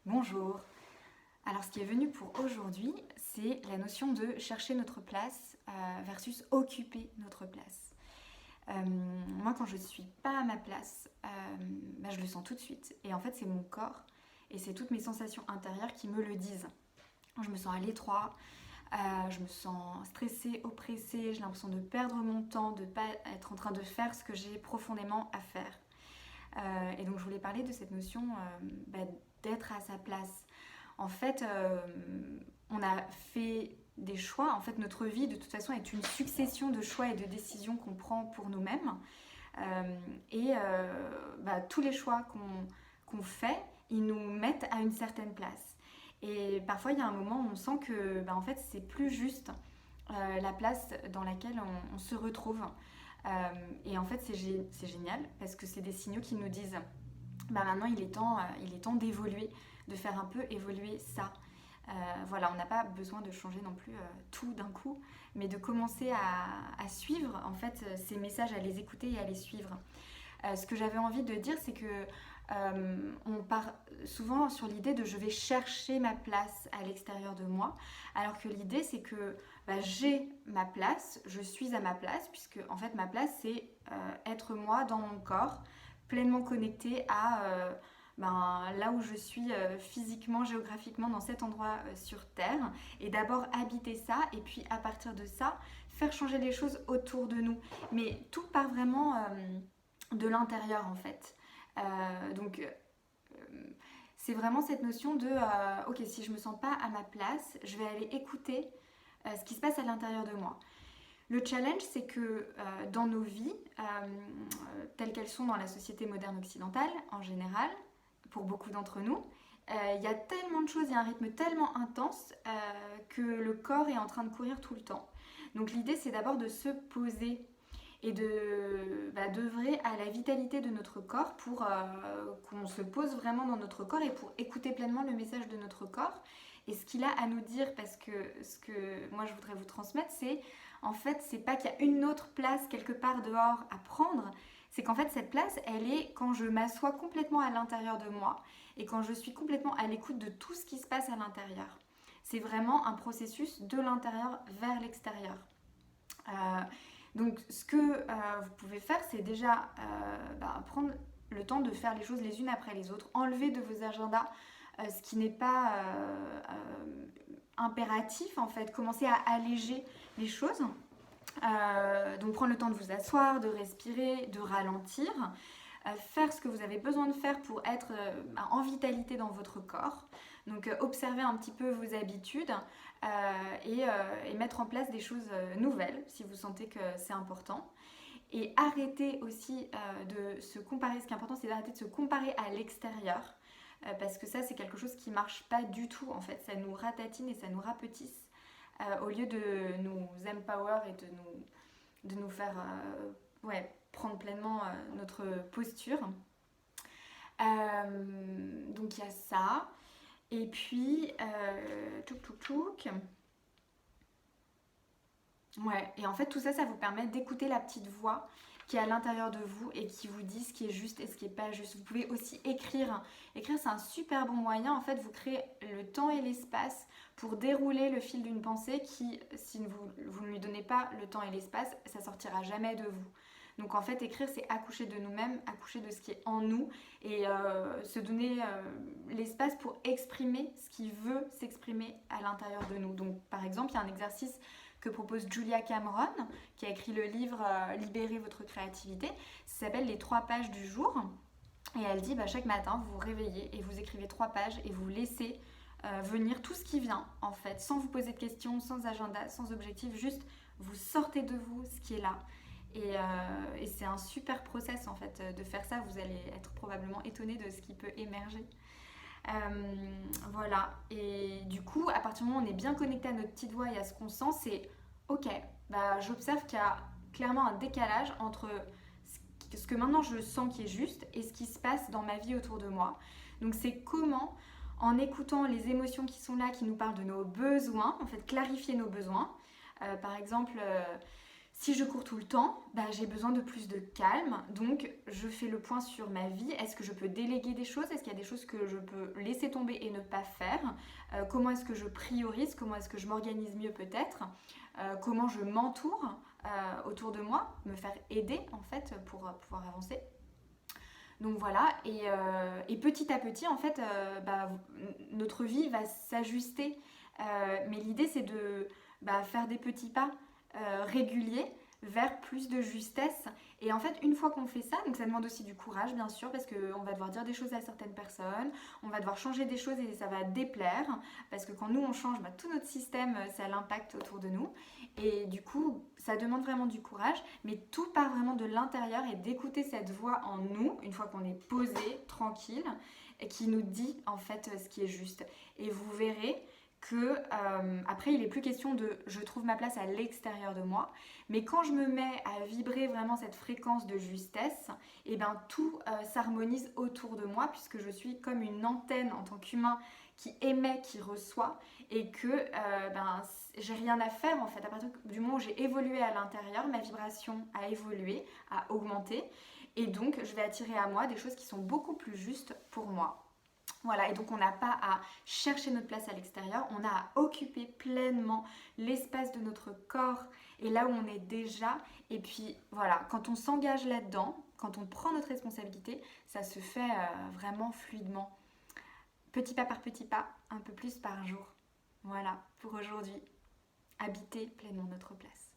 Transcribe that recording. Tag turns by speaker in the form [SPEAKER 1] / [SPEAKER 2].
[SPEAKER 1] Bonjour. Alors ce qui est venu pour aujourd'hui, c'est la notion de chercher notre place versus occuper notre place. Moi quand je suis pas à ma place, je le sens tout de suite. Et en fait c'est mon corps et c'est toutes mes sensations intérieures qui me le disent. Je me sens à l'étroit, je me sens stressée, oppressée, j'ai l'impression de perdre mon temps, de ne pas être en train de faire ce que j'ai profondément à faire. Et donc je voulais parler de cette notion d'être à sa place. En fait, on a fait des choix. En fait, notre vie, de toute façon, est une succession de choix et de décisions qu'on prend pour nous-mêmes. Tous les choix qu'on fait, ils nous mettent à une certaine place. Et parfois, il y a un moment où on sent que, en fait, c'est plus juste la place dans laquelle on se retrouve. Et en fait, c'est génial parce que c'est des signaux qui nous disent maintenant il est temps d'évoluer, de faire un peu évoluer ça. Voilà, on n'a pas besoin de changer non plus tout d'un coup, mais de commencer à suivre en fait ces messages, à les écouter et à les suivre. Ce que j'avais envie de dire, c'est que on part souvent sur l'idée de je vais chercher ma place à l'extérieur de moi, alors que l'idée c'est que j'ai ma place, je suis à ma place, puisque en fait ma place c'est être moi dans mon corps, pleinement connectée à là où je suis physiquement, géographiquement dans cet endroit sur Terre, et d'abord habiter ça, et puis à partir de ça, faire changer les choses autour de nous. Mais tout part vraiment de l'intérieur en fait. C'est vraiment cette notion de ok, si je me sens pas à ma place, je vais aller écouter ce qui se passe à l'intérieur de moi. Le challenge, c'est que dans nos vies, telles qu'elles sont dans la société moderne occidentale en général, pour beaucoup d'entre nous, il y a tellement de choses, il y a un rythme tellement intense que le corps est en train de courir tout le temps. Donc l'idée, c'est d'abord de se poser et d'œuvrer à la vitalité de notre corps pour qu'on se pose vraiment dans notre corps et pour écouter pleinement le message de notre corps et ce qu'il a à nous dire, parce que ce que moi je voudrais vous transmettre, c'est en fait c'est pas qu'il y a une autre place quelque part dehors à prendre, c'est qu'en fait cette place elle est quand je m'assois complètement à l'intérieur de moi et quand je suis complètement à l'écoute de tout ce qui se passe à l'intérieur. C'est vraiment un processus de l'intérieur vers l'extérieur. Donc ce que vous pouvez faire, c'est déjà prendre le temps de faire les choses les unes après les autres, enlever de vos agendas ce qui n'est pas impératif en fait, commencer à alléger les choses. Donc prendre le temps de vous asseoir, de respirer, de ralentir, faire ce que vous avez besoin de faire pour être en vitalité dans votre corps. Donc observer un petit peu vos habitudes et mettre en place des choses nouvelles si vous sentez que c'est important. Et arrêter aussi de se comparer. Ce qui est important, c'est d'arrêter de se comparer à l'extérieur. Parce que ça, c'est quelque chose qui marche pas du tout en fait. Ça nous ratatine et ça nous rapetisse au lieu de nous empower et de nous faire prendre pleinement notre posture. Donc il y a ça. Et puis, Ouais, et en fait tout ça, ça vous permet d'écouter la petite voix qui est à l'intérieur de vous et qui vous dit ce qui est juste et ce qui n'est pas juste. Vous pouvez aussi écrire. Écrire, c'est un super bon moyen. En fait, vous créez le temps et l'espace pour dérouler le fil d'une pensée qui, si vous ne lui donnez pas le temps et l'espace, ça sortira jamais de vous. Donc en fait, écrire, c'est accoucher de nous-mêmes, accoucher de ce qui est en nous et se donner l'espace pour exprimer ce qui veut s'exprimer à l'intérieur de nous. Donc par exemple, il y a un exercice que propose Julia Cameron, qui a écrit le livre Libérez votre créativité. Ça s'appelle les 3 pages du jour. Et elle dit chaque matin, vous vous réveillez et vous écrivez 3 pages et vous laissez venir tout ce qui vient, en fait, sans vous poser de questions, sans agenda, sans objectif, juste vous sortez de vous ce qui est là. Et c'est un super process, en fait, de faire ça. Vous allez être probablement étonné de ce qui peut émerger. Voilà, et du coup, à partir du moment où on est bien connecté à notre petite voix et à ce qu'on sent, c'est ok, j'observe qu'il y a clairement un décalage entre ce que maintenant je sens qui est juste et ce qui se passe dans ma vie autour de moi. Donc c'est comment, en écoutant les émotions qui sont là, qui nous parlent de nos besoins, en fait clarifier nos besoins. Par exemple, Si je cours tout le temps, bah, j'ai besoin de plus de calme, donc je fais le point sur ma vie. Est-ce que je peux déléguer des choses? Est-ce qu'il y a des choses que je peux laisser tomber et ne pas faire? Comment est-ce que je priorise? Comment est-ce que je m'organise mieux peut-être? Comment je m'entoure autour de moi? Me faire aider en fait pour pouvoir avancer. Donc voilà, et petit à petit, en fait, bah, notre vie va s'ajuster. Mais l'idée, c'est de faire des petits pas réguliers vers plus de justesse. Et en fait, une fois qu'on fait ça, donc ça demande aussi du courage, bien sûr, parce qu'on va devoir dire des choses à certaines personnes, on va devoir changer des choses et ça va déplaire, parce que quand nous, on change, bah, tout notre système, ça l'impacte autour de nous. Et du coup, ça demande vraiment du courage, mais tout part vraiment de l'intérieur et d'écouter cette voix en nous, une fois qu'on est posé, tranquille, et qui nous dit en fait ce qui est juste. Et vous verrez que après il est plus question de je trouve ma place à l'extérieur de moi, mais quand je me mets à vibrer vraiment cette fréquence de justesse, et ben tout s'harmonise autour de moi puisque je suis comme une antenne en tant qu'humain qui émet, qui reçoit, et que j'ai rien à faire en fait. À partir du moment où j'ai évolué à l'intérieur, ma vibration a évolué, a augmenté, et donc je vais attirer à moi des choses qui sont beaucoup plus justes pour moi. Voilà, et donc on n'a pas à chercher notre place à l'extérieur, on a à occuper pleinement l'espace de notre corps et là où on est déjà. Et puis voilà, quand on s'engage là-dedans, quand on prend notre responsabilité, ça se fait vraiment fluidement. Petit pas par petit pas, un peu plus par jour. Voilà, pour aujourd'hui, habiter pleinement notre place.